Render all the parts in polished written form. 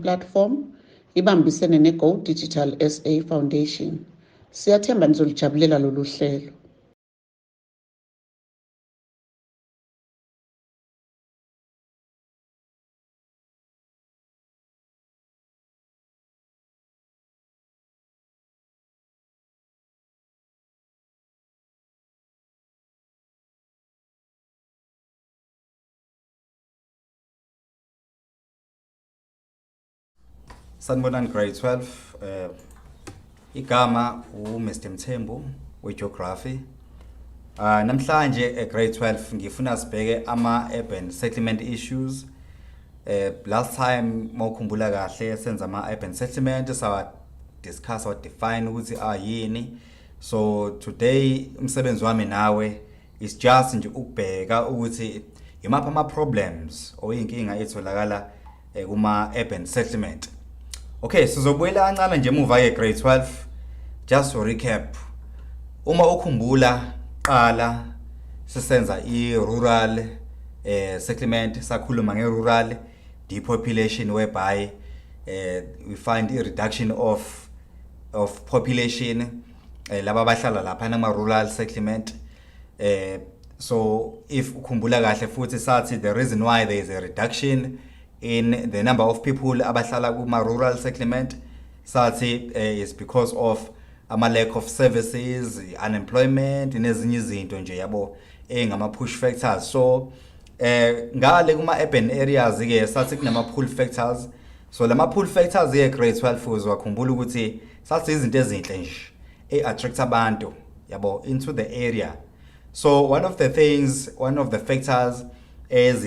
platform ibambisene ne-Go Digital SA Foundation. Siyathemba nizolijabulela lolu hlelo. Sanibonani grade 12 igama Mr Mthembu we-geography. Namhlanje grade 12 ngifuna sibheke ama-urban settlement issues. Last time mawukhumbula kahle senza ama-urban settlement discuss or define ukuthi ayini. So today umsebenzi wami nawe is just nje ukubheka ukuthi imaphi ama-problems or inkinga etholakala kuma-urban settlement. Okay, sizobuyela kancane nje emuva ke grade 12 just to recap. Uma ukhumbula qala sisenza i-rural settlement, sakhuluma nge-rural depopulation whereby we find a reduction of population laba bahlala lapha nama-rural settlement. So if ukhumbula kahle futhi sathi the reason why there is a reduction in the number of people abahlala kuma-rural settlement sathi is because of lack of services, unemployment nezinye izinto nje yabo ngama-push factors. So ngale kuma-urban areas ke sathi kunama-pull factors. So lama-pull factors ke grade 12 uzwakhumbula ukuthi sathi izinto ezinhle nje attract abantu yabo into the area. So one of the factors as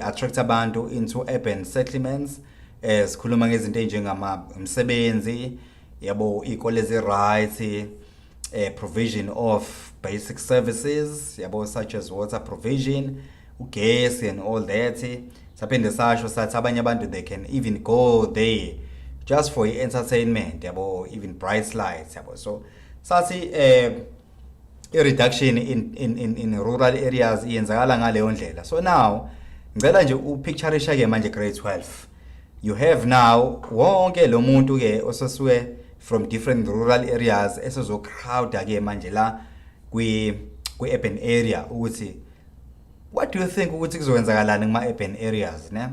attract abantu into urban settlements sikhuluma ngezinto njengama umsebenzi yabo equality rights, provision of basic services yabo such as water provision, gas and all that. Saphinde sasho sathi abanye abantu they can even go there just for entertainment yabo, even bright lights yabo. So sathi a reduction in rural areas iyenzakala ngaleyo ndlela. So now ngicela nje upictureisha ke manje grade 12 you have now wonke lo muntu ke osasuke from different rural areas esezo crowd ke manje la kwi urban area ukuthi what do you think ukuthi kuzowenzakalani kuma urban areas ne?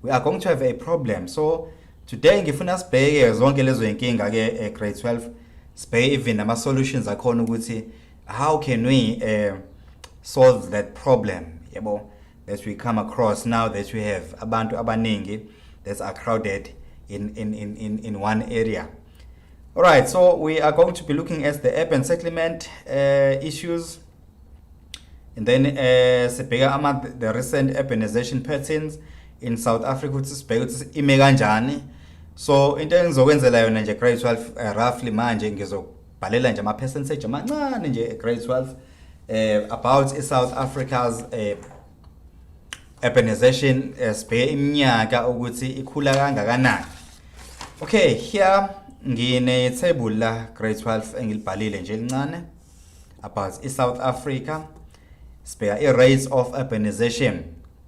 We are going to have a problem. So today ngifuna sibheke zonke lezo inkinga ke grade 12 sibheke even nama solutions akhona ukuthi how can we solve that problem yabo that we come across now that we have abantu abaningi that are crowded in one area. All right, so we are going to be looking at the urban settlement issues, and then the recent urbanization patterns in South Africa ukuthi sibheke ukuthi ime kanjani. So into engizokwenzela yona nje grade 12 roughly manje ngizobhalela nje ama percentage amancane nje grade 12 about South Africa's urbanization sibheke iminyaka ukuthi ikhula kangakanani. Okay, here ngine table la grade 12 engilibhalile nje elincane about South Africa. Sibheka i-rates of urbanization.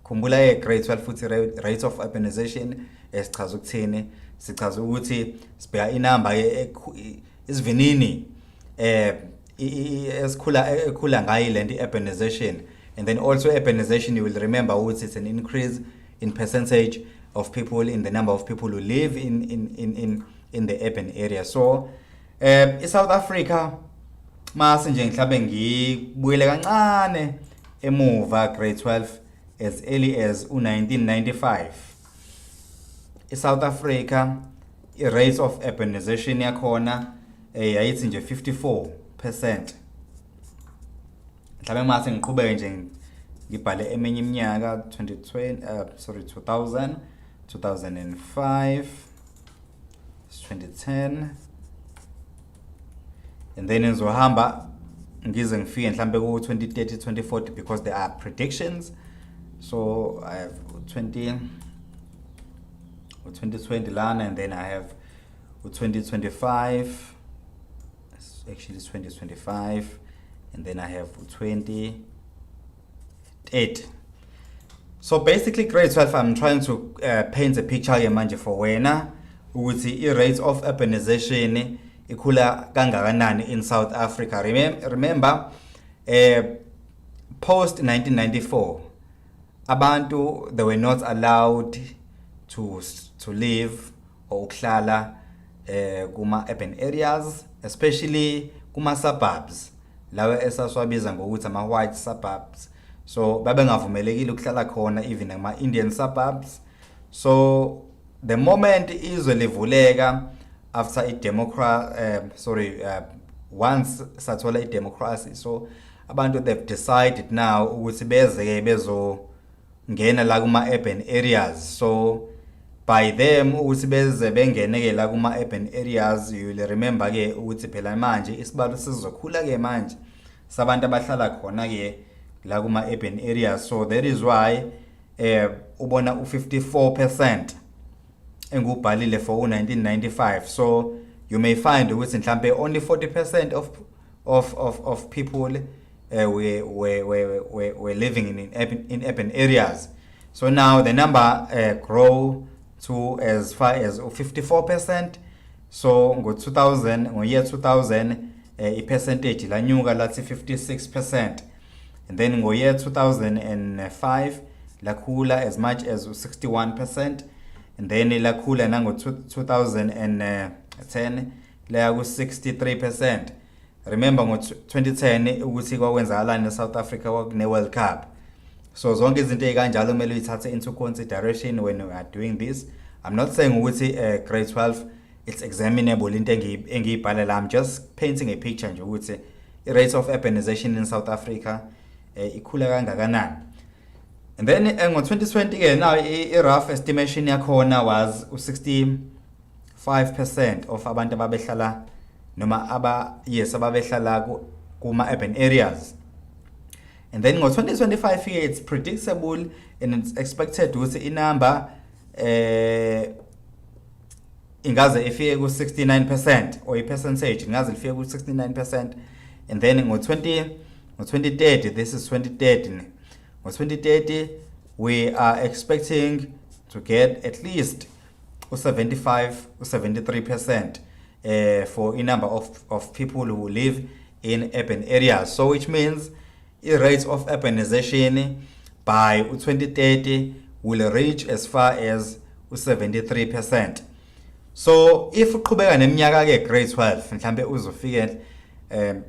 Khumbula grade 12 futhi rates of urbanization sichaza ukuthini? Sichaza ukuthi sibheka inamba isivinini esikhula ngayo lento urbanization. And then also urbanization, you will remember it's an increase in percentage of people, in the number of people who live in the urban area. So South Africa mase nje mhlambe ngibuyele kancane emuva grade 12 as early as 1995. South Africa rate of urbanization yakhona yayithi nje 54%. Mhlambe mase ngiqhubeke nje ngibhale eminye iminyaka 2000, 2005, 2010, and then ngizohamba ngize ngifike mhlambe ku 2030, 2040 because there are predictions. So I have 2020 lana, and then I have 2025. Actually it's 2025, and then I have 2028. So basically grade 12 I'm trying to paint a picture ke manje for wena ukuthi i-rate of urbanization ikhula kangakanani in South Africa. Remember post 1994 abantu they were not allowed to live or ukuhlala kuma urban areas, especially kuma suburbs lawa esaswabiza ngokuthi ama white suburbs. So babengavumelekile ukuhlala khona even ama Indian suburbs. So the moment izwe livuleka after once sathola i-democracy, so abantu they've decided now ukuthi beze bezongena la kuma urban areas. So by them ukuthi beze bengene ke la kuma urban areas, you will remember ke ukuthi phela manje isibalo sizokhula ke manje sabantu abahlala khona ke la kuma urban areas. So that is why ubona u54% engubhalile for 1995. So you may find ukuthi mhlambe only 40% of people were living in urban areas. So now the number grow to as far as 54%. So year 2000 percentage lanyuka lathi 56%, and then year 2005 lakhula as much as 61%, and then lakhula nango 2010 laya ku 63%. Remember ngo 2010 ukuthi kwakwenzakalani eSouth Africa kwakune World Cup. So zonke izinto ezikanjalo kumele uyithathe into consideration when you are doing this. I'm not saying ukuthi grade 12 it's examinable into engiyibhalela. I'm just painting a picture nje ukuthi i-rate of urbanization in South Africa ikhula kangakanani. And then ngo 2020 ke now i-rough estimation yakhona was 65% of abantu ababehlala noma ababehlala kuma urban areas. And then ngo 2025 here it's predictable and it's expected ukuthi inumber ingaze ifike ku 69%, or i-percentage ingaze ifike ku 69%. And then ngo 2030, this is 2030, ngo 2030 we are expecting to get at least 73% for a number of people who live in urban areas. So which means the rate of urbanization by 2030 will reach as far as 73%. So if uqhubeka neminyaka ke grade 12 mhlambe uzofike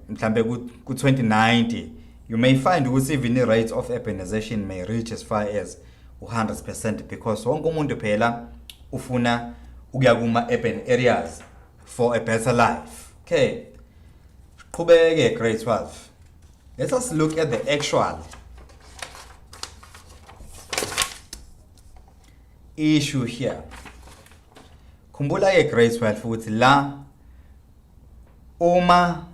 mhlambe ku 2090, you may find ukuthi even the rate of urbanization may reach as far as 100%, because wonke umuntu phela ufuna ukuya kuma urban areas for a better life. Okay, qhubeke grade 12. Let us look at the actual issue here. Khumbula ke grade 12 ukuthi la uma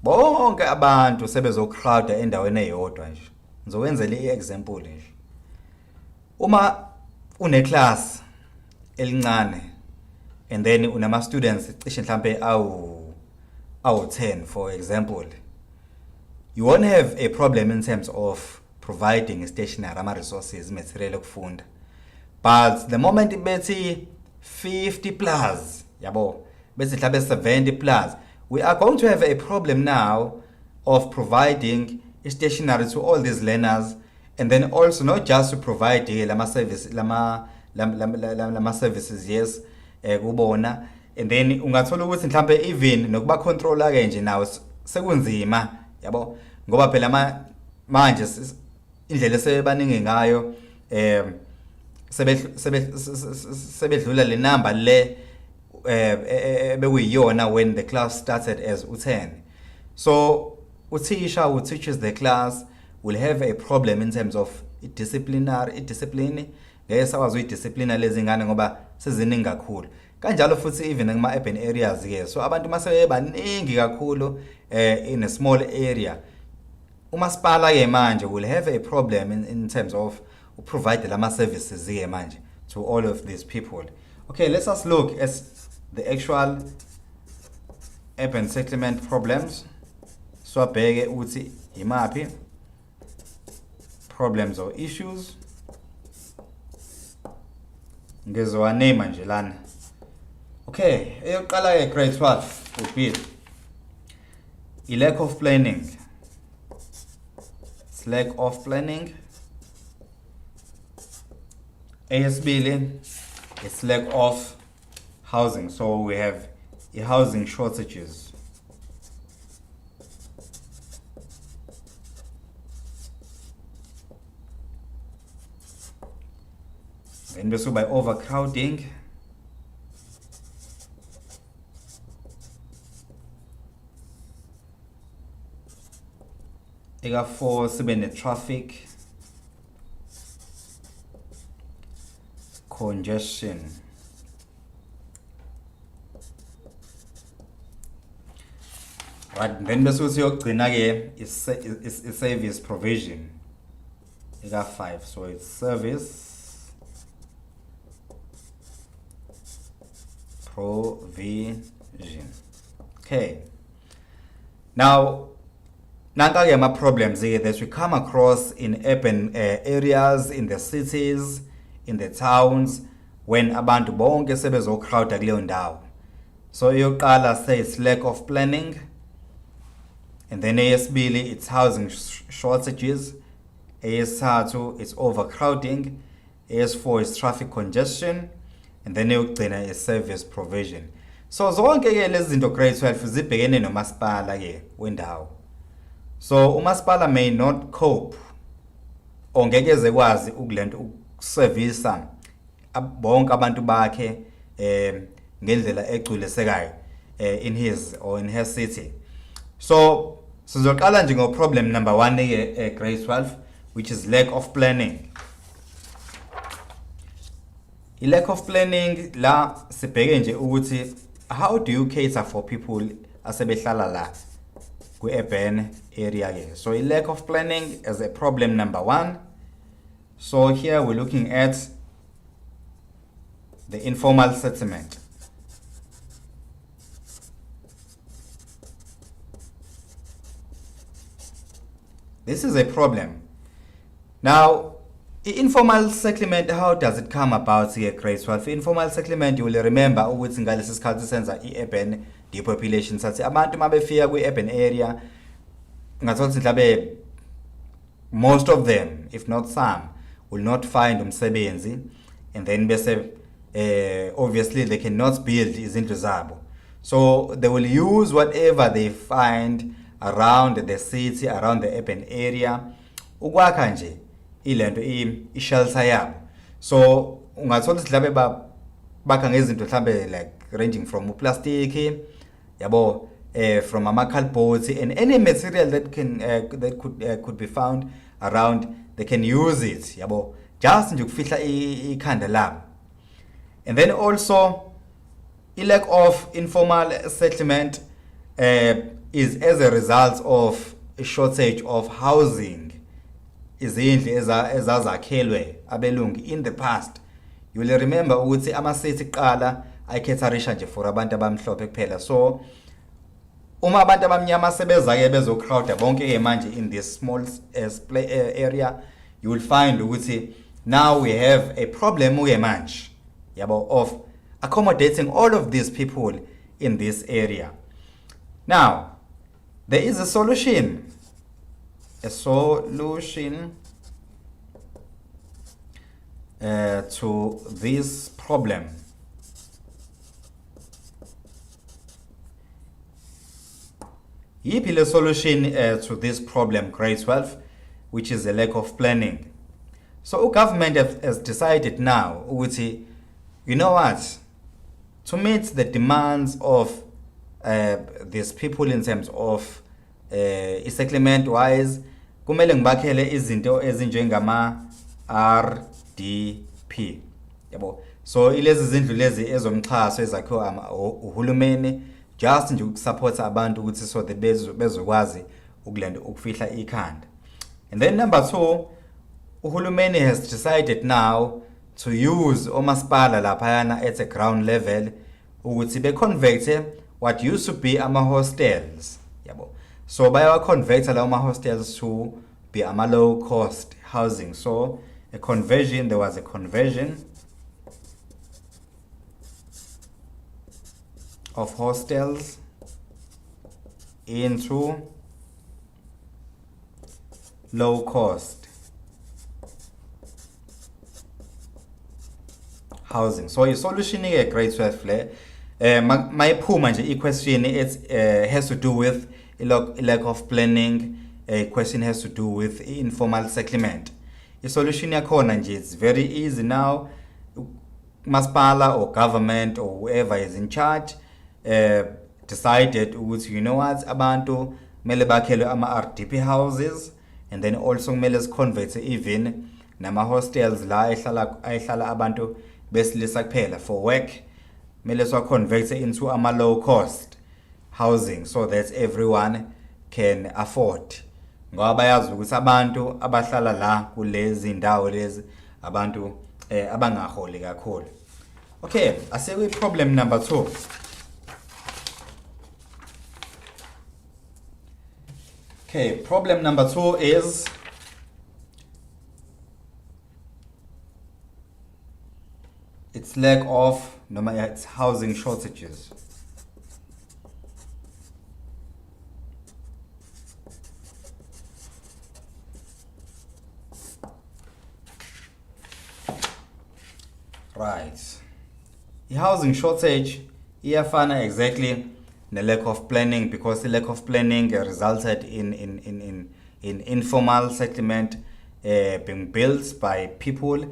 bonke abantu sebezocrowda endaweni eyodwa nje, ngizokwenzela i-example nje. Uma une class elincane and then unama students cishe mhlambe awu 10 for example, you won't have a problem in terms of providing stationary ama resources material okufunda. But the moment bethi 50 plus, yabo, bethi mhlambe 70 plus, we are going to have a problem now of providing stationery to all these learners, and then also not just to provide lama services, yes, kubona, and then ungathola ukuthi mhlambe even nokuba controller ke nje nawo sekunzima, yabo, ngoba phela manje indlela esebaningi ngayo sebedlula le number le bekuyiyona when the class started as u10. So uthisha who teaches the class will have a problem in terms of discipline ngeke sakwazi uyidiscipline lezi ngane ngoba seziningi kakhulu. Kanjalo futhi even kuma urban areas ke, so abantu mase baningi kakhulu in a small area, umasipala ke manje will have a problem in terms of provide lama services ke manje to all of these people. Okay, let us look at the actual urban settlement problems. So abheke uthi imaphi problems or issues ngizowaname nje lana. Okay, eyoqala ke grade 12 would be a lack of planning. It's lack of planning. Eyesibili, it's lack of housing. So we have housing shortages. Then we by overcrowding. Ega 4 sibe traffic congestion. Right, then bese uyogcina ke is service provision. Ega 5, so it's service provision. Okay. Now, nanka ma problems that we come across in urban areas, in the cities, in the towns, when abantu bonke sebezocrowda kuleyo ndawo. So eyoqala say it's lack of planning, and then eyesibili it's housing shortages, eyesithathu it's overcrowding, eyes4 is traffic congestion, and then eyokugcina is service provision. So zonke ke lezi zinto grade 12 zibhekene nomasipala ke wendawo. So umasipala may not cope or ngeke ezekwazi ukulento ukuservisa bonke abantu bakhe ngendlela egculisekayo in his or in her city. So sizoqala nje ngo problem number 1 ke grade 12, which is lack of planning. I lack of planning la sibheke nje ukuthi how do you cater for people asebehlala la ku urban area ke. So a lack of planning is a problem number 1. So here we're looking at the informal settlement. This is a problem. Now, informal settlement, how does it come about here, grade 12? Informal settlement, you will remember ukuthi ngalesi sikhathi senza i-urban depopulation sathi abantu mabefika kwi-urban area ngathothi mhlabe most of them, if not some, will not find umsebenzi, and then bese obviously they cannot build izindlu zabo. So they will use whatever they find around the city, around the urban area, ukwakha nje ilento i-shelter yabo. So ungathola mhlabe bakha ngezinto mhlambe like ranging from plastic yabo, from ama-cardboards and any material that can that could be found around, they can use it yabo just nje ukufihla ikhanda labo. And then also a lack of informal settlement is as a result of a shortage of housing. Izindlu ezazakhelwe abelungu in the past. You will remember ukuthi ama-city qala ayikhetharisha nje for abantu abamhlophe kuphela. So uma abantu abamnyama sebeza ke bezocrowda bonke ke manje in this small area, you will find ukuthi now we have a problem ke manje yabo of accommodating all of these people in this area. Now, there is a solution. A solution to this problem. Yipi le solution to this problem, grade 12, which is a lack of planning. So government has decided now, ukuthi, you know what, to meet the demands of these people in terms of settlement wise, kumele ngibakhele izinto ezinjengama RDP yabo. So ilezi zindlu lezi ezomxhaso ezakhiwa uhulumeni just nje ukusupport abantu ukuthi so the bezokwazi ukulenda ukufihla ikhanda. And then number 2, uhulumeni has decided now to use omasipala laphayana at a ground level ukuthi be convert what used to be ama hostels yabo. So bayawa convert la ama hostels to be ama low cost housing. So a conversion, there was a conversion of hostels into low cost housing. So i-solution ke grade 12 le mayiphuma nje i-question has to do with lack of planning. A question has to do with informal settlement. I-solution yakhona nje, it's very easy now. Masipala or government or whoever is in charge decided ukuthi, you know what, abantu mele bakhelwe ama-RDP houses, and then also mele convert even nama hostels la ehlala abantu besilisa kuphela for work, mele convert into ama low cost housing so that everyone can afford. Ngoba bayazi ukuthi abantu abahlala la kulezi ndawo lezi abantu abangaholi kakhulu. Okay, aseke problem number 2. Okay, problem number 2 is it's lack of it's housing shortages. Right. The housing shortage iyafana exactly the lack of planning, because the lack of planning resulted in informal settlement being built by people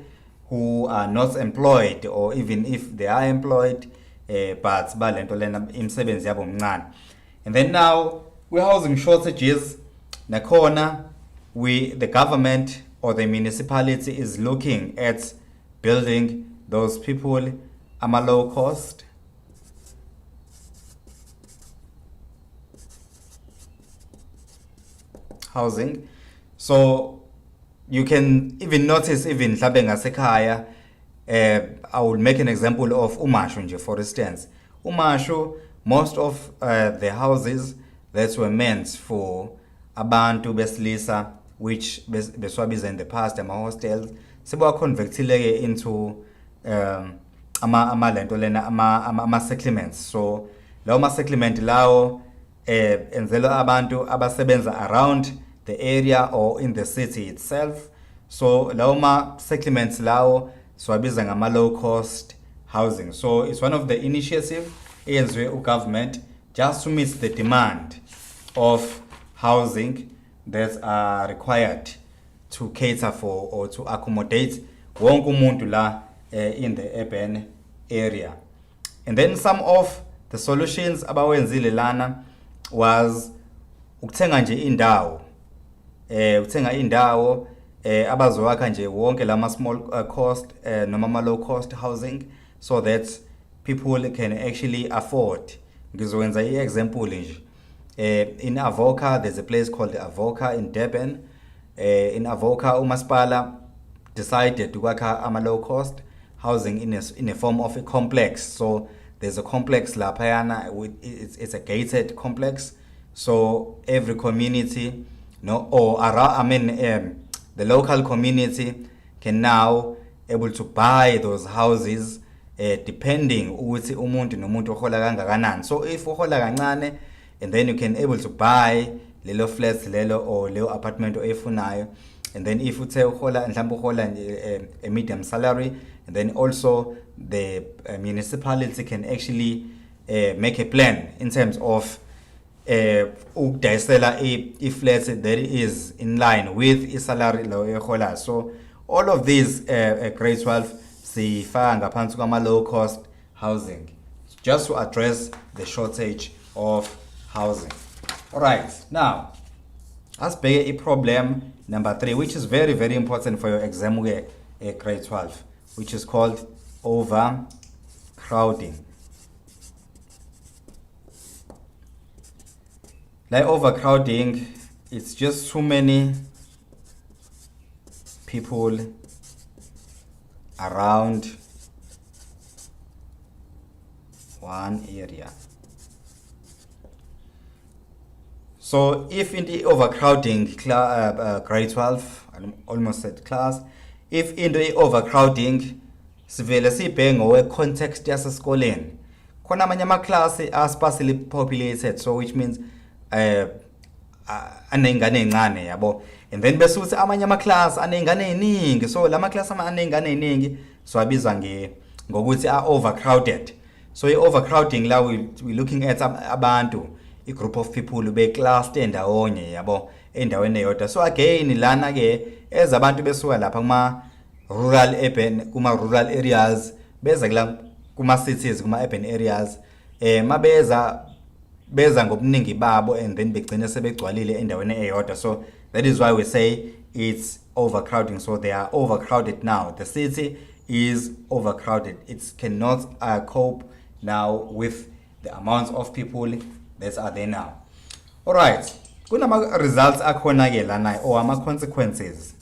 who are not employed, or even if they are employed, but balento lena imsebenzi yabo mncane. And then now we're housing shortages. Nakhona the government or the municipality is looking at building those people ama low cost housing. So you can even notice, even mhlambe ngasekhaya, I will make an example of Umashu nje, for instance. Umashu, most of the houses that were meant for abantu besilisa, which beswabiza in the past ama hostels, sebawa convertile into ama settlements. So lawo ma settlement lawo enzelo abantu abasebenza around the area or in the city itself. So lawo ma settlements lawo swabiza ngama low cost housing. So it's one of the initiative eyenziwe government just to meet the demand of housing that are required to cater for or to accommodate wonke umuntu la in the urban area. And then some of the solutions abawenzile lana was ukuthenga nje indawo, ukuthenga indawo abazowakha nje wonke lama small cost noma ma low cost housing, so that people can actually afford. Ngizokwenza i-example nje. In Avoca, there's a place called Avoca in Durban. In Avoca, umasipala decided to work ama low cost housing in a form of a complex. So there's a complex lapayana, it's a gated complex. So every community, the local community can now able to buy those houses depending ukuthi umuntu nomuntu uhola kangakanani. So if uhola kancane, and then you can able to buy lelo flats lelo or lelo apartment oyifunayo. And then if uthe uhola mhlawumbe uhola a medium salary, and then also the municipality can actually make a plan in terms of ukudayisela i-flats that is in line with i-salary lo ehola. So all of these grade 12 sifaka ngaphansi kwama low cost housing just to address the shortage of housing. All right, now let's begin a problem number 3, which is very, very important for your exam grade 12, which is called overcrowding. Like overcrowding, it's just too many people around one area. So if in the overcrowding grade 12, I almost said class, if in the overcrowding sivele sibheke ngowe context yasesikoleni, khona amanye ama-class are sparsely populated, so which means aney'ngane ey'ncane yabo, and then bese ukuthi amanye ama-class aney'ngane ey'ningi, so lama-class aney'ngane ey'ningi siwabiza ngokuthi are-overcrowded. So i-overcrowding la we looking at abantu, i-group of people be-classed endawonye yabo, endaweni eyodwa. So again lana-ke as abantu besuka lapha kuma-rural areas beza kula kuma-cities, kuma-urban areas, beza ngobuningi babo and then begcine sebegcwalile endaweni eyodwa. So that is why we say it's overcrowding. So they are overcrowded now. The city is overcrowded. It cannot cope now with the amounts of people that are there now. All right, kunama results akhona ke lana or ama consequences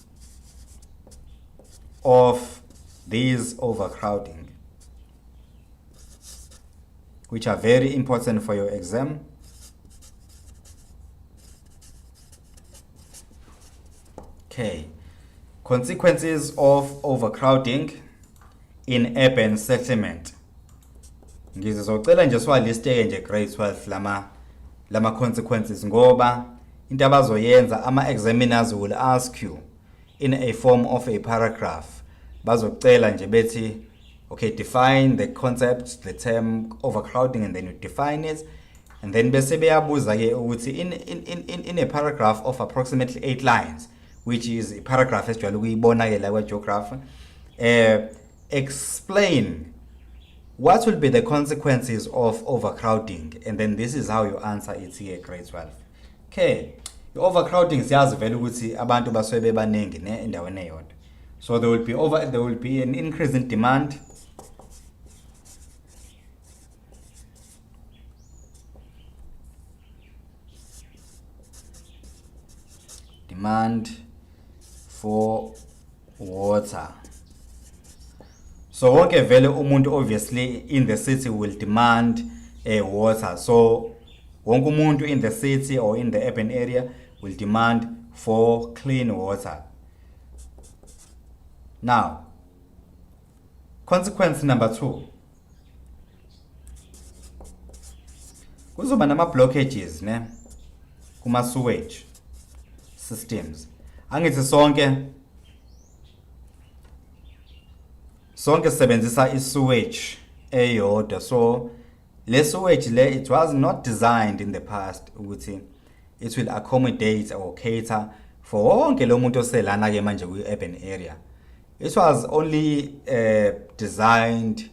of these overcrowding, which are very important for your exam. Okay, consequences of overcrowding in urban settlement. Ngizocela nje siwaliste nje grade 12 lama consequences ngoba into abazoyenza ama examiners will ask you in a form of a paragraph. Bazocela nje bethi okay, define the concept, the term overcrowding, and then you define it, and then bese beyabuza ke ukuthi in a paragraph of approximately 8 lines, which is a paragraph esijwayele ukuyibona ke la kwa geography, explain what will be the consequences of overcrowding, and then this is how you answer it here grade 12. Okay, overcrowding siyazi vele ukuthi abantu basuke bebaningi ne endaweni eyodwa. So there will be an increase in demand. Demand for water. So wonke vele umuntu obviously in the city will demand water. So wonke umuntu in the city or in the urban area will demand for clean water. Now, consequence number 2. Kuzoba nama blockages ne kuma sewage systems. Angithi sonke sebenzisa i-sewage eyodwa. So le sewage le, it was not designed in the past ukuthi it will accommodate or cater for wonke lo muntu oselana ke manje kwi-urban area. It was only designed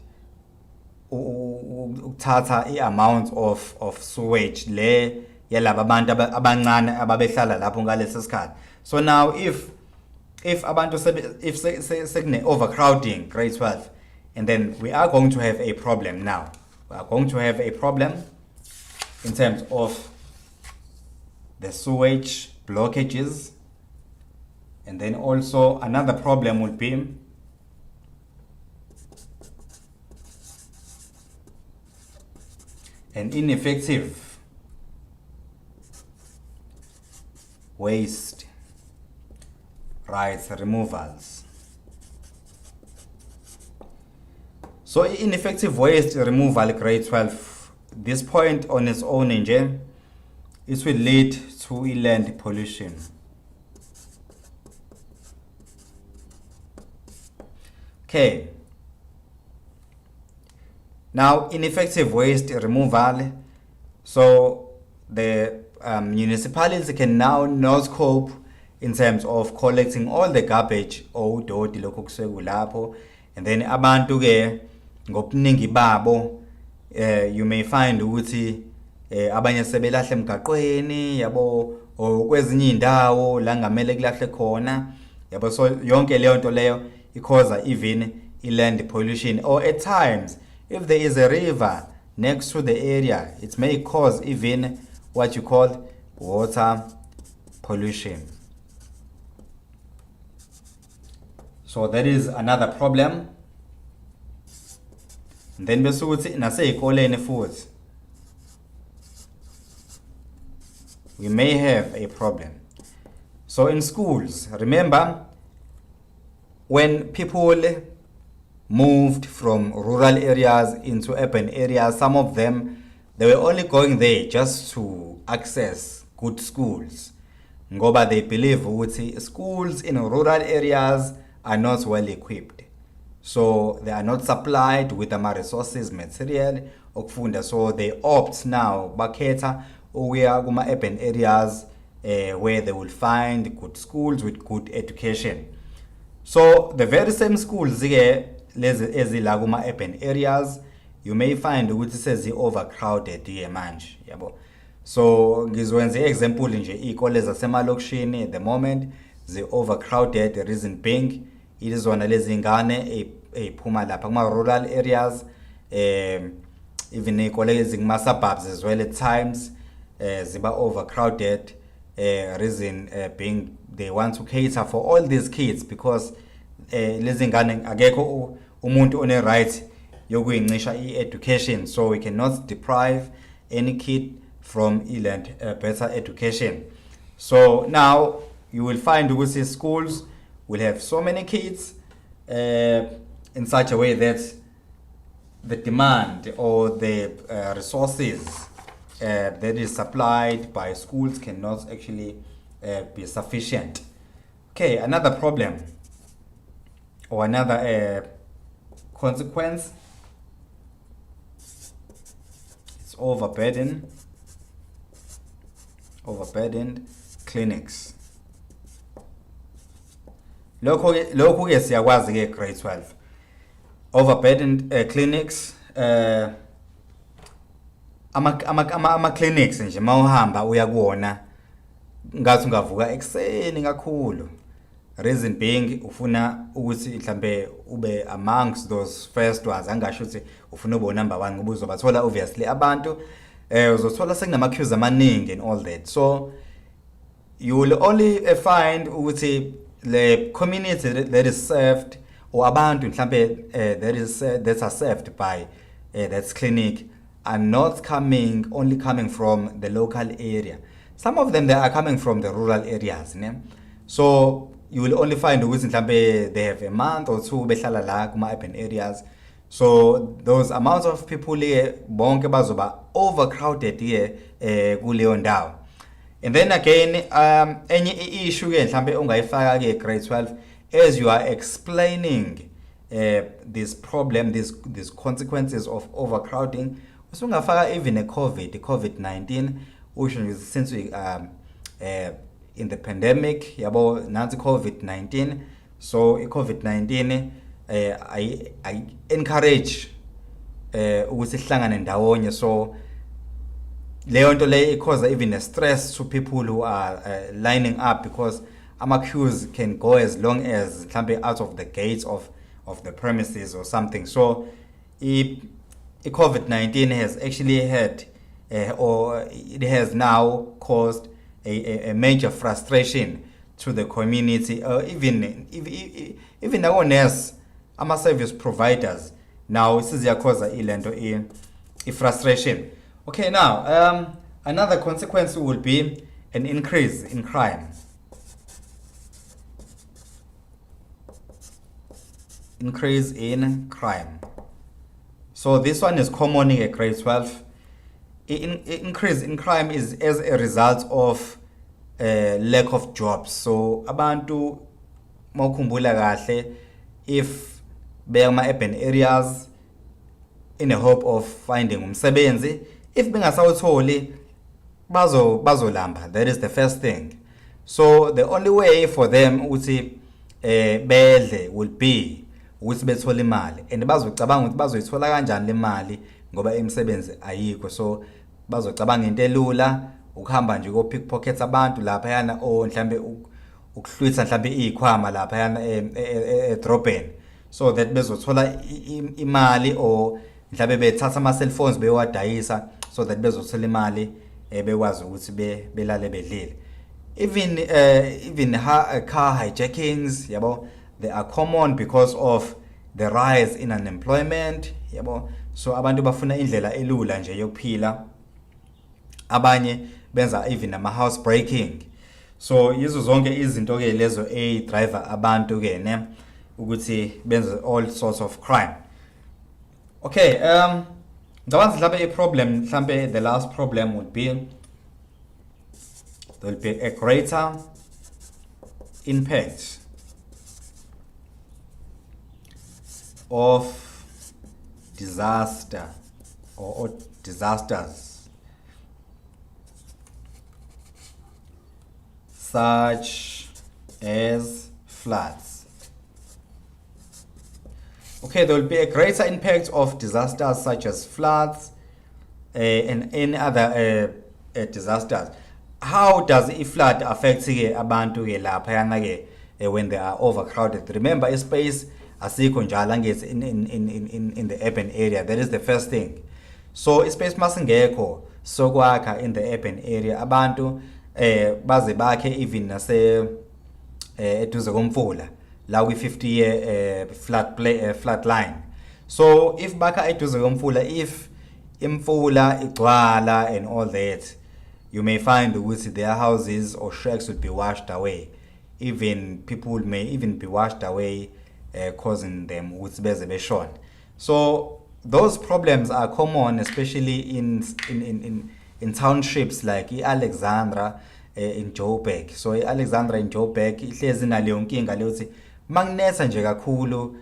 ukuthatha i-amount of sewage le yalaba abantu abancane ababehlala lapho ngalesi sikhathi. So now if abantu sekune overcrowding grade 12, and then we are going to have a problem now. We are going to have a problem in terms of the sewage blockages, and then also another problem would be an ineffective waste rights removals. So ineffective waste removal grade 12, this point on its own nje, it will lead to land pollution. Okay, now ineffective waste removal, so the municipalities can now not cope in terms of collecting all the garbage or udoti lokho kusuke kulapho, and then abantu ke ngobuningi babo you may find ukuthi abanye sebelahle emgaqweni yabo or kwezinye indawo la ngamele kulahle khona yabo. So yonke leyo nto leyo causes even land pollution, or at times if there is a river next to the area, it may cause even what you call water pollution. So that is another problem. And then bese ukuthi nasey'koleni futhi we may have a problem. So in schools, remember when people moved from rural areas into urban areas. Some of them, they were only going there just to access good schools. Ngoba they believe ukuthi schools in rural areas are not well equipped. So they are not supplied with ama resources, material okufunda. So they opt now bakhetha ukuya kuma urban areas where they will find good schools with good education. So the very same schools ke lezi ezila kuma urban areas, you may find ukuthi sezi overcrowded ke manje, yabo. So ngizwenza example nje ikole zasemalokishini at the moment ze overcrowded, the reason being izona lezi ngane ephuma lapha kuma rural areas, even ikole ezinguma suburbs as well at times ziba overcrowded, reason being they want to cater for all these kids because lezi ngane akekho umuntu one right yokuyincisha education, so we cannot deprive any kid from better education. So now you will find ukuthi schools will have so many kids in such a way that the demand or the resources that is supplied by schools cannot actually be sufficient. Okay, another problem or another consequence, it's overburdened clinics. Lokho ke siyakwazi ke grade 12. Overburdened clinics, ama clinics nje mawuhamba uya kuona ngathi ungavuka ekseni kakhulu. Reason being ufuna ukuthi mhlambe ube amongst those first ones, angasho ukuthi ufuna ube number 1 ngoba uzobathola obviously abantu uzothola sekunama queues amaningi and all that. So you will only find ukuthi the community that is served or abantu mhlambe that are served by that clinic are not only coming from the local area. Some of them, they are coming from the rural areas, ne? So you will only find ukuthi mhlambe they have a month or two behlala la kuma urban areas. So those amounts of people here bonke bazoba overcrowded here kuleyo ndawo. And then again enye issue ke mhlambe ungayifaka ke grade 12 as you are explaining this problem, these consequences of overcrowding. Usungafaka even a COVID-19, since we in the pandemic yabo nansi COVID-19. So COVID-19 I encourage ukuthi sihlangane ndawonye. So leyo nto le cause even a stress to people who are lining up, because ama queues can go as long as mhlambe out of the gates of the premises or something. So COVID-19 has actually had or it has now caused a major frustration to the community, even our nurse, our service providers. Now this is cause a frustration. Okay, now another consequence will be an increase in crime. Increase in crime. So this one is common in grade 12. Increase in crime is as a result of lack of jobs. So abantu mawukhumbula kahle, if bema urban areas in a hope of finding umsebenzi, if bengasawutholi bazolamba. That is the first thing. So the only way for them ukuthi bedle will be ukuthi bethole imali, and bazocabanga ukuthi bazoyithola kanjani le mali ngoba imisebenzi ayikho. So bazocabanga into elula ukuhamba nje ko pickpocket abantu lapha yana, o mhlambe ukuhlwitha mhlambe izikhwama lapha yana edrobheni, so that bezothola imali, or mhlambe bethatha ama cell phones bewadayisa so that bezothola imali bekwazi ukuthi belale bedlile. Even car hijackings, yabo, they are common because of the rise in unemployment, yabo. So abantu bafuna indlela elula nje yokuphila, abanye benza even ama house breaking. So yizo zonke izinto ke lezo driver abantu ke ne ukuthi benze all sorts of crime. Okay, the ones mhlambe a problem, mhlambe the last problem would be there will be a greater impact of disaster or disasters such as floods. Okay, there will be a greater impact of disasters such as floods and any other disasters. How does a flood affect abantu lapha when they are overcrowded? Remember, a space asikho njalo angithi in the urban area. That is the first thing. So space masingekho sokwakha in the urban area, abantu baze bakhe even nase eduze komfula la kwi 50-year flood line. So if bakha eduze komfula, if imfula igcwala and all that, you may find that their houses or shacks would be washed away. Even people may even be washed away, causing them with bezebeshon. So those problems are common, especially in townships like Alexandra in Joburg. So Alexandra in Joburg ihlezi naleyo nkinga leyokuthi makunetha nje kakhulu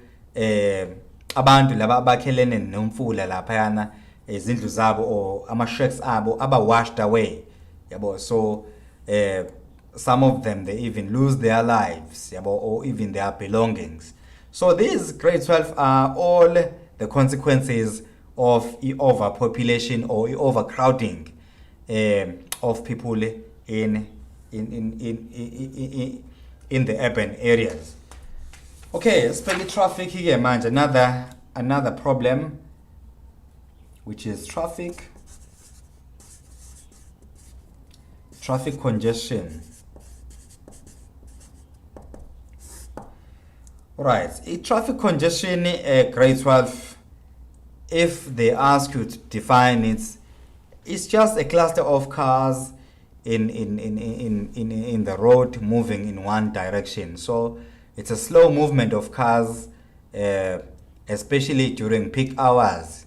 abantu laba abakhelene nomfula lapha yana izindlu zabo or ama shacks abo aba washed away. Yabo, so some of them they even lose their lives, yabo, or even their belongings. So these grade 12 are all the consequences of overpopulation or overcrowding of people in the urban areas. Okay, speaking traffic here, man, another problem, which is traffic congestion. Right, traffic congestion, grade 12, if they ask you to define it, it's just a cluster of cars in the road moving in one direction. So it's a slow movement of cars, especially during peak hours.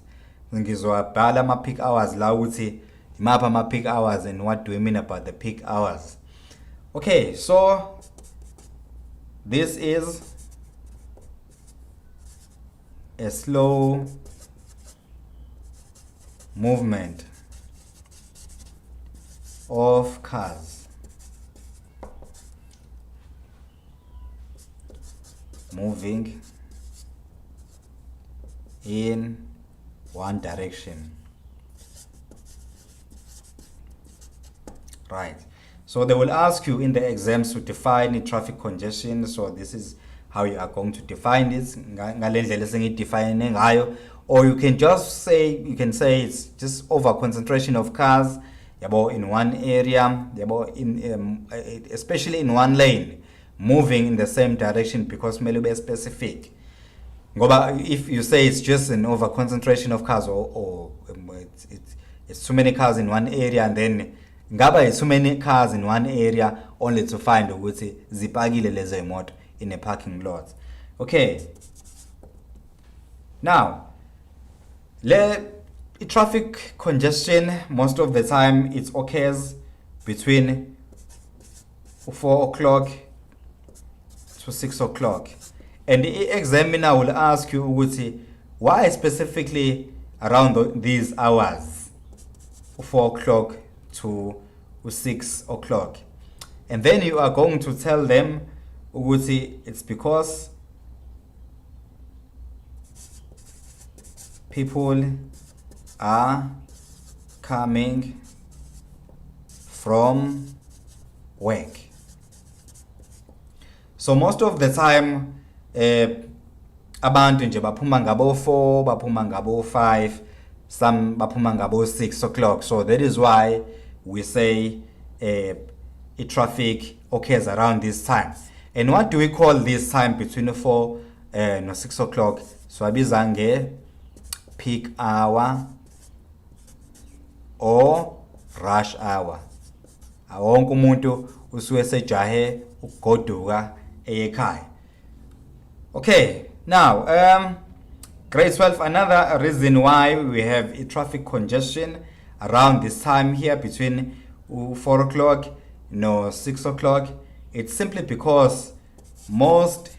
Ngizobhala ama peak hours la ukuthi imapha ama peak hours and what do we mean about the peak hours. Okay, so this is a slow movement of cars moving in one direction. Right, so they will ask you in the exams to define traffic congestion. So this is how you are going to define this, or you can just say, it's just over concentration of cars in one area, especially in one lane, moving in the same direction, because maybe be specific. If you say it's just an over concentration of cars, or it's too many cars in one area, and then it's too many cars in one area only to find ukuthi zipakile lezo imoto in a parking lot. Okay, now traffic congestion, most of the time it occurs between 4 o'clock to 6 o'clock, and the examiner will ask you why specifically around these hours, 4 o'clock to 6 o'clock, and then you are going to tell them it's because people are coming from work. So most of the time abantu nje baphuma ngabo 4, baphuma ngabo 5, some baphuma ngabo 6 o'clock. So that is why we say traffic occurs around this time. And what do we call this time between 4 and 6 o'clock? So abizange peak hour or rush hour. Wonke umuntu usuke sejahe ukugoduka ekhaya. Okay, now, grade 12, another reason why we have a traffic congestion around this time here between 4 o'clock, 6 o'clock. It's simply because most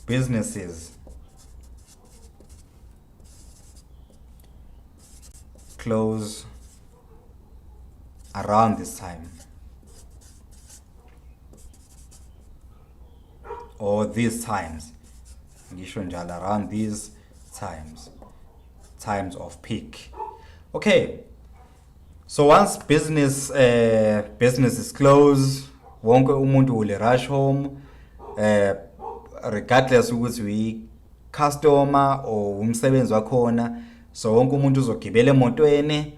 businesses close around this time, or these times, around these times of peak. Okay, so once business is closed, wonke umuntu will rush home, regardless ukuthi we customer or umsebenzi wakhona. So wonke umuntu uzogibela emotweni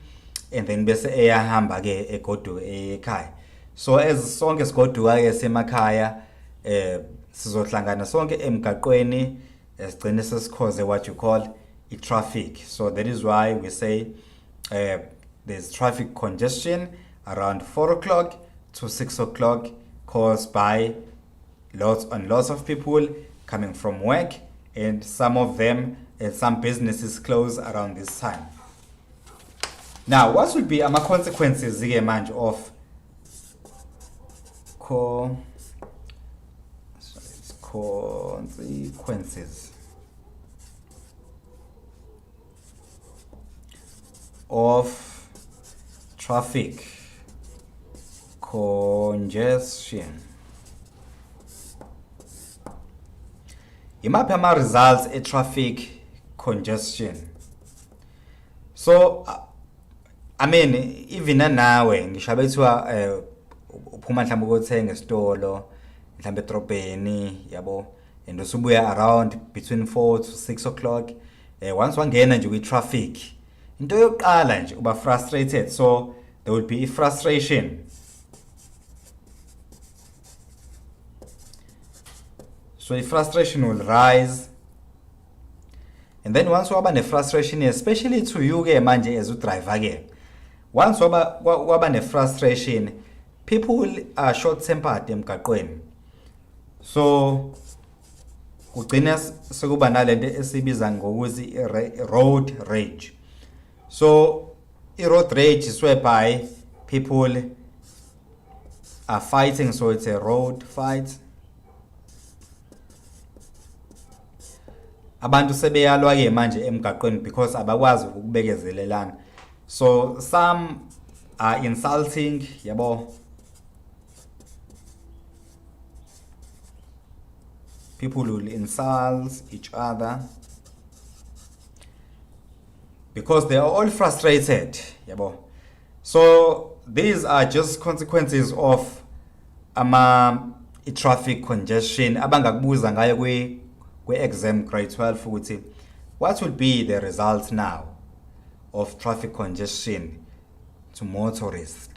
and then bese eyahamba ke egoduka ekhaya. So as sonke sigoduka ke semakhaya, sizohlangana sonke emgaqweni sigcine sesikhoze what you call traffic. So that is why we say there's traffic congestion around 4 o'clock to 6 o'clock caused by lots of people coming from work, and some of them and some businesses close around this time. Now, what would be ama consequences manje of consequences of traffic congestion? Imaphi ama results e traffic congestion? So I mean, even nawe ngisho bethiwa uphuma mhlawumbe ukuthenga esitolo mhlawumbe edrobheni yabo, and usubuya around between 4 to 6 o'clock, once wangena nje kwi traffic, into yokuqala nje uba frustrated. So there will be frustration. So the frustration will rise, and then once waba ne frustration, especially to you ke manje as a driver ke, once waba ne frustration, people are short-tempered emgaqweni. So kugcina sekuba nalento esibiza ngokuthi road rage. So road rage is whereby people are fighting, so it's a road fight. Abantu sebeyalwa ke manje emgaqweni because abakwazi ukubekezelelana. So some are insulting, yabo. People will insult each other because they are all frustrated, yabo. So these are just consequences of traffic congestion. Abangakubuza ngayo kwi exam grade 12 ukuthi what will be the result now of traffic congestion to motorists.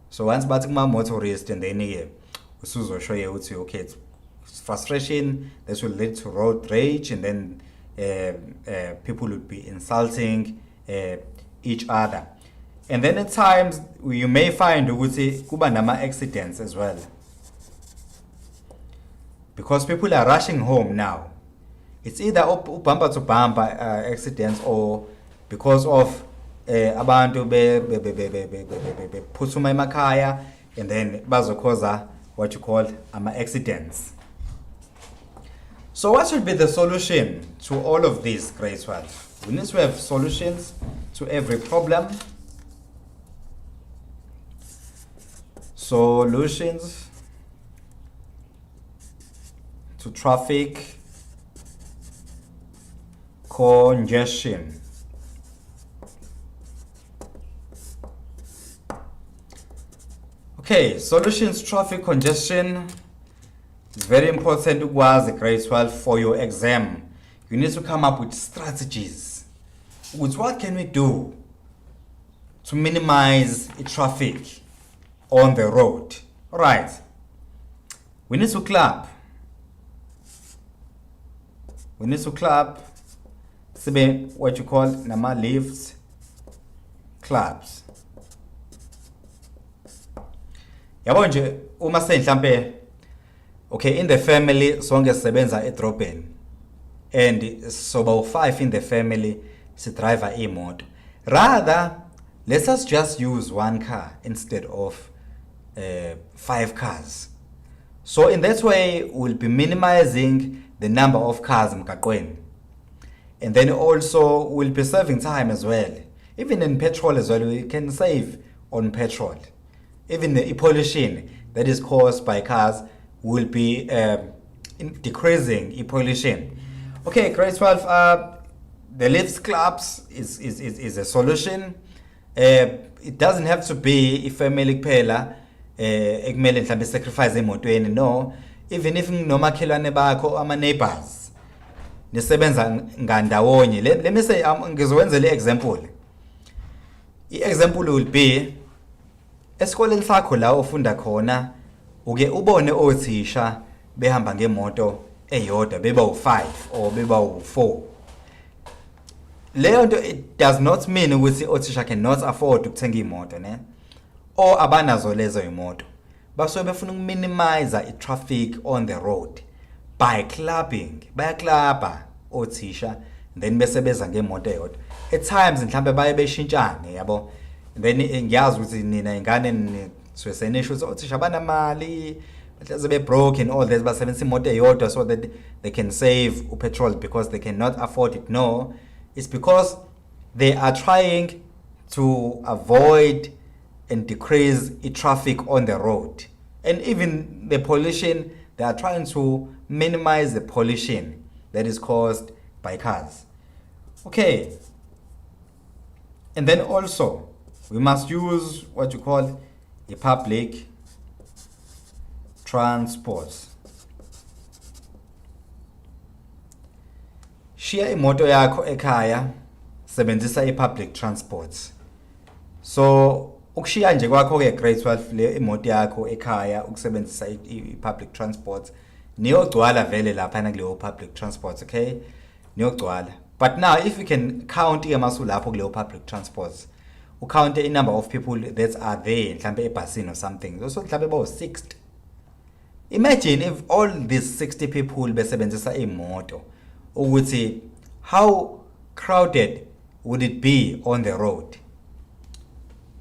So once bathi kuma motorist, and then usuzosho ye uthi okay, it's frustration, this will lead to road rage, and then people will be insulting each other. And then at times you may find ukuthi kuba nama accidents as well, because people are rushing home now. It's either bumper to bumper accidents, or because of abantu phuthuma emakhaya, and then bazokhoza what you call accidents. So what should be the solution to all of this, grade 12? We need to have solutions to every problem. Solutions to traffic congestion. Okay, solutions to traffic congestion. It's very important to was grade 12 for your exam. You need to come up with strategies. With what can we do to minimize traffic on the road? All right. We need to clap. We need to clap. What you call nama lifts, claps. Yabo nje uma sendlambe Okay, in the family sonke sisebenza edrobheni and soba u5 in the family sidriver imoto. Rather, let us just use one car instead of 5 cars. So in that way, we'll be minimizing the number of cars emgaqweni. And then also we'll be saving time as well. Even in petrol as well, we can save on petrol. Even the pollution that is caused by cars will be decreasing pollution. Okay, grade 12, the lifts clubs is a solution. It doesn't have to be family kuphela ekumele mhlambe sacrifice emotweni, no. Even if nomakhelwane bakho ama neighbors nisebenza ngandawonye. Let me say ngizowenzela example. I-example will be esikoleni sakho la ofunda khona uke ubone othisha behamba ngemoto eyodwa beba u5 or beba u4. Leyo nto, it does not mean ukuthi othisha cannot afford ukuthenga imoto, ne, or abanazo lezo imoto. Baso befuna ukuminimize i-traffic on the road by clubbing. Bayaklabha othisha then bese beza ngemoto eyodwa. At times mhlambe baye beshintshane, yabo. Then ngiyazi ukuthi nina ingane swesene issues othisha banamali mhlawumbe be broke and all that, basebenzisa imoto eyodwa so that they can save petrol because they cannot afford it. No, it's because they are trying to avoid and decrease traffic on the road. And even the pollution, they are trying to minimize the pollution that is caused by cars. Okay. And then also, we must use what you call a public transport. Share imoto yakho ekhaya, sebenzisa i-public transport. So ukushiya nje kwakho ke grade 12 le imoto yakho ekhaya ukusebenzisa i-public transport niyogcwala vele lapha na kuleyo public transport, okay, niyogcwala. But now if you can count amasu lapho kuleyo public transport, count the number of people that are there mhlambe ebhasini or something, so mhlambe about 60. Imagine if all these 60 people besebenzisa imoto, ukuthi how crowded would it be on the road?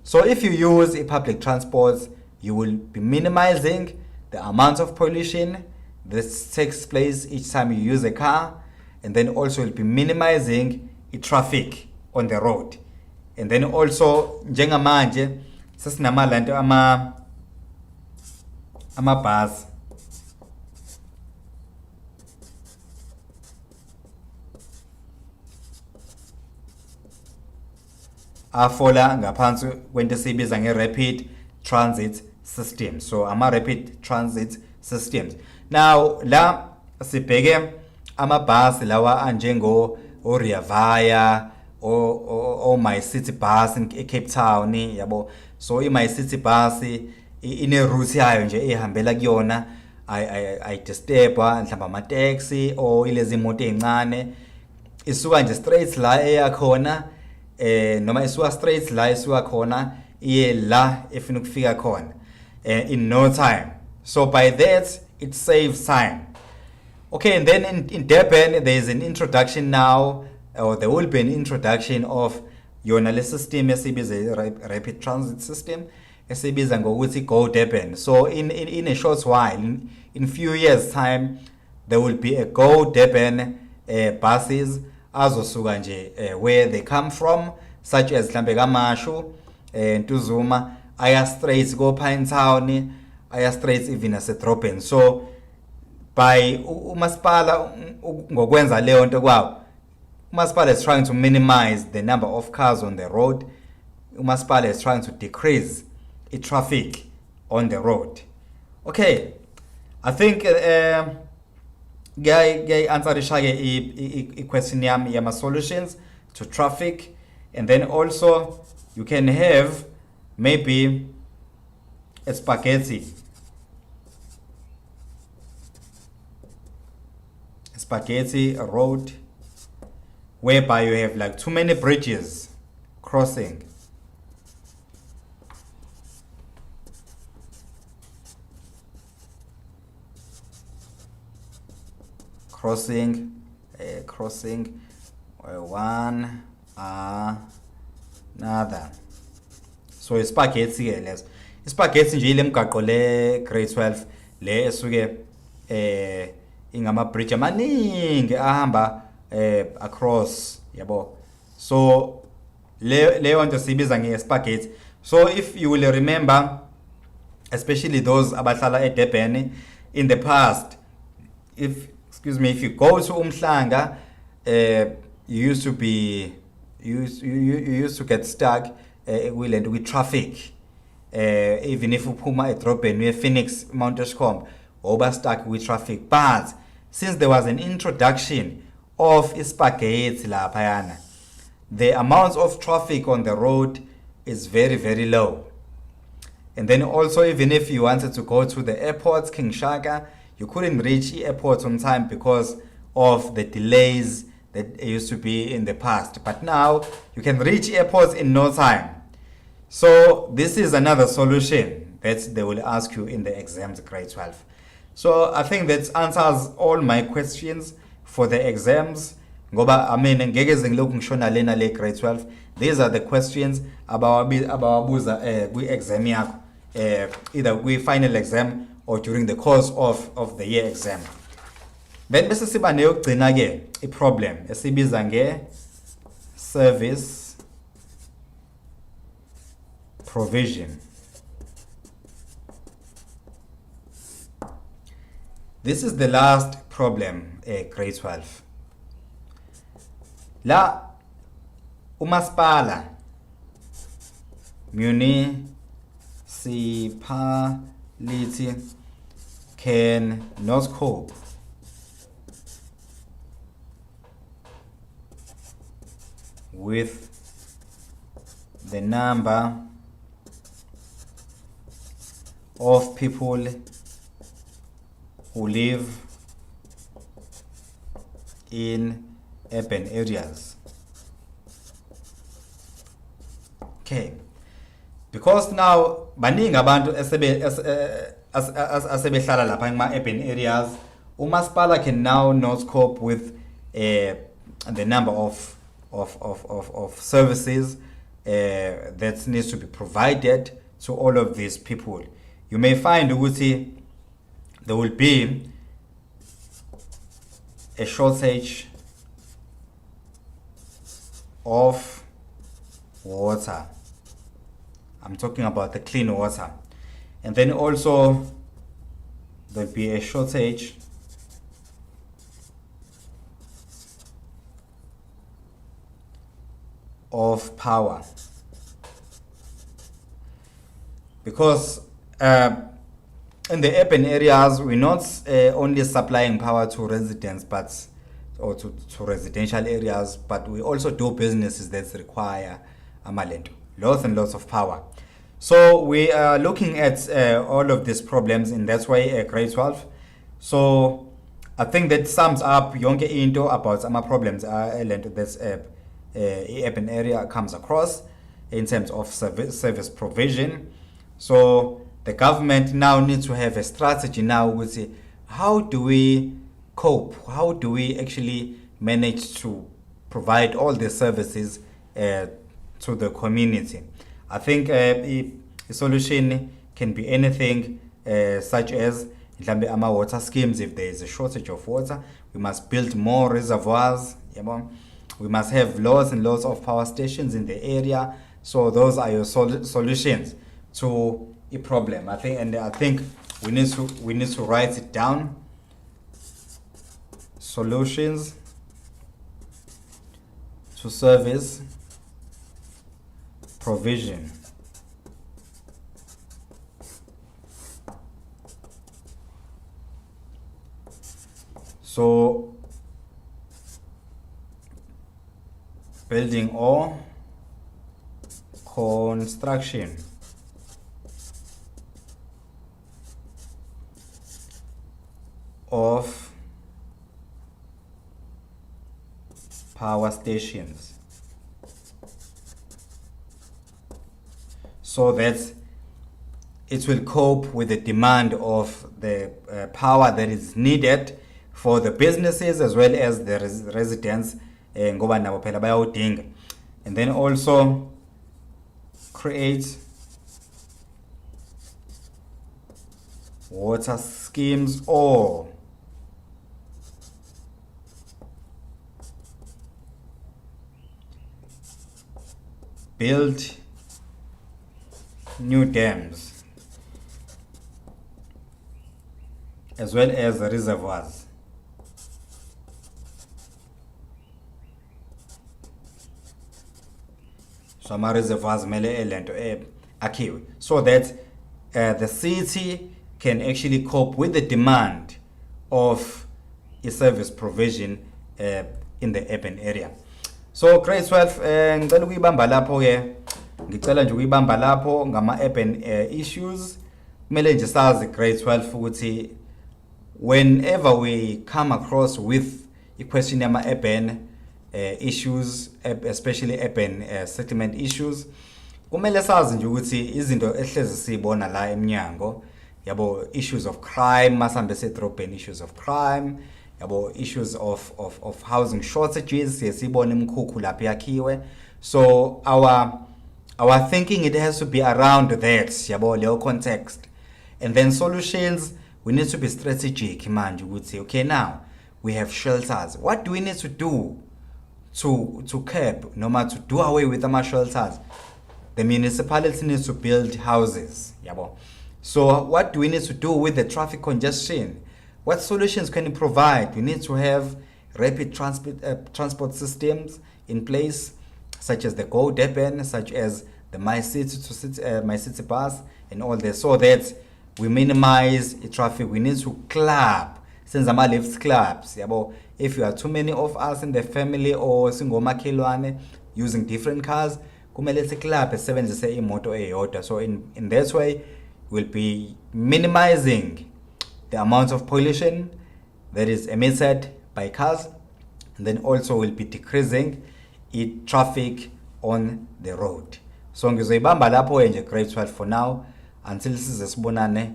So if you use a public transport, you will be minimizing the amount of pollution that takes place each time you use a car, and then also you'll be minimizing the traffic on the road. And then also njengamanje sesinamalento amabhasi afola ngaphansi kwento esibiza nge-rapid transit system. So ama-rapid transit systems. Now la sibheke amabhasi lawa anjengo Rea Vaya o My City Bus in Cape Town, yabo. So My City Bus ine route yayo nje ehambela kuyona, ayidistebha mhlamba ama taxi o ilezi imoto ezincane isuka nje straight la eyakhona, noma isuka straight la isuka khona iye la efuna ukufika khona in no time. So by that it saves time. Okay, and then in Durban there is an introduction now, or there will be an introduction of yona le system esibiza rapid transit system esibiza ngokuthi Go Durban. So in a short while, in few years time, there will be a Go Durban buses azosuka nje where they come from, such as mhlambe kaMashu, Ntuzuma, aya straight go Pine Town, aya straight even asedrobheni. So by umasipala ngokwenza leyo nto kwawo, umasipala is trying to minimize the number of cars on the road. Umasipala is trying to decrease the traffic on the road. Okay, I think guy answer the question yama solutions to traffic. And then also you can have maybe a spaghetti road whereby you have like too many bridges crossing. crossing one another. So ispaghetti ke leso. Ispaghetti nje ile migaqo le grade 12 le esuke ingama bridge amaningi ahamba across, yabo. So leyo nto sibiza nge-spaghetti. So if you will remember, especially those abahlala eDurban in the past, if you go to Umhlanga, you used to get stuck with traffic. Even if uphuma edrobheni near Phoenix, Mount Eskom, over stuck with traffic. But since there was an introduction of spaghetti laphayana, the amount of traffic on the road is very, very low. And then also, even if you wanted to go to the airport, King Shaka, you couldn't reach the airport on time because of the delays that used to be in the past. But now, you can reach airports in no time. So this is another solution that they will ask you in the exams, grade 12. So I think that answers all my questions for the exams. Ngoba I mean ngeke ngilokhu ngishona lena le grade 12. These are the questions abawabuza kwi-exam yakho, either kwi-final exam or during the course of the year exam. Then bese siba neyogcina ke i-problem esibiza nge-service provision. This is the last problem, grade 12. La umasipala, municipality, can not cope with the number of people who live in urban areas. Okay, because now baningi abantu asebehlala lapha in urban areas, umasipala can now not cope with the number of services that needs to be provided to all of these people. You may find ukuthi there will be a shortage of water. I'm talking about the clean water. And then also there'll be a shortage of power. Because in the urban areas, we're not only supplying power to residents, or to residential areas, but we also do businesses that require lots and lots of power. So we are looking at all of these problems in that way, grade 12. So I think that sums up yonke into about some problems that urban area comes across in terms of service provision. So the government now needs to have a strategy now with how do we cope? How do we actually manage to provide all the services to the community? I think a solution can be anything such as water schemes. If there is a shortage of water, we must build more reservoirs. We must have lots and lots of power stations in the area. So those are your solutions to a problem. I think we need to write it down. Solutions to service provision. So building or construction of power stations so that it will cope with the demand of the power that is needed for the businesses as well as the residents ngoba nabo phela bayawudinga. And then also create water schemes or build new dams as well as reservoirs. So ama reservoirs mele elento akhiwe so that the city can actually cope with the demand of a service provision in the urban area. So grade 12 ngicela ukuyibamba lapho ke, ngicela nje ukuyibamba lapho ngama urban issues. Kumele nje sazi grade 12 ukuthi whenever we come across with a question yama urban issues, especially urban settlement issues, kumele sazi nje ukuthi izinto ehlezi sibona la eminyango yabo, issues of crime, masambe sedrobheni, issues of crime, yabo, issues of housing shortages, siyasibona imkhukhu lapha yakhiwe. So our thinking, it has to be around that, yabo, leyo context. And then solutions, we need to be strategic manje ukuthi okay, now we have shelters, what do we need to do to curb noma to do away with our shelters? The municipality needs to build houses, yabo. So what do we need to do with the traffic congestion? What solutions can you provide? We need to have rapid transport systems in place, such as the Go Durban, such as the My City bus and all this, so that we minimize the traffic. We need to club, since ama lifts clubs, yabo. If you are too many of us in the family or singomakhelwane using different cars, kumele club esebenzise imoto eyodwa. So in that way we'll be minimizing the amount of pollution that is emitted by cars, and then also will be decreasing traffic on the road. So ngizoyibamba lapho nje grade 12 for now until size sibonane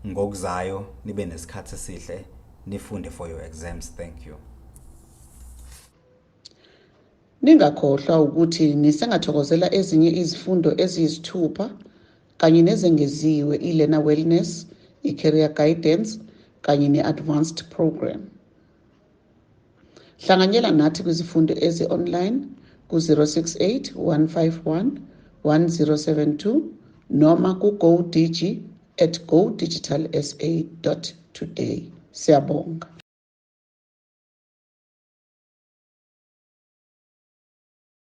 ngokuzayo, nibe nesikhathi esihle, nifunde for your exams. Thank you. Ningakhohlwa ukuthi nisengathokozela ezinye izifundo eziyisithupha kanye nezengeziwe i-learner wellness, i-career guidance kanye ne-advanced program. Hlanganyela nathi kwizifundo ezi-online ku-068 151 1072 noma ku-GoDigi@godigitalsa.today. Siyabonga.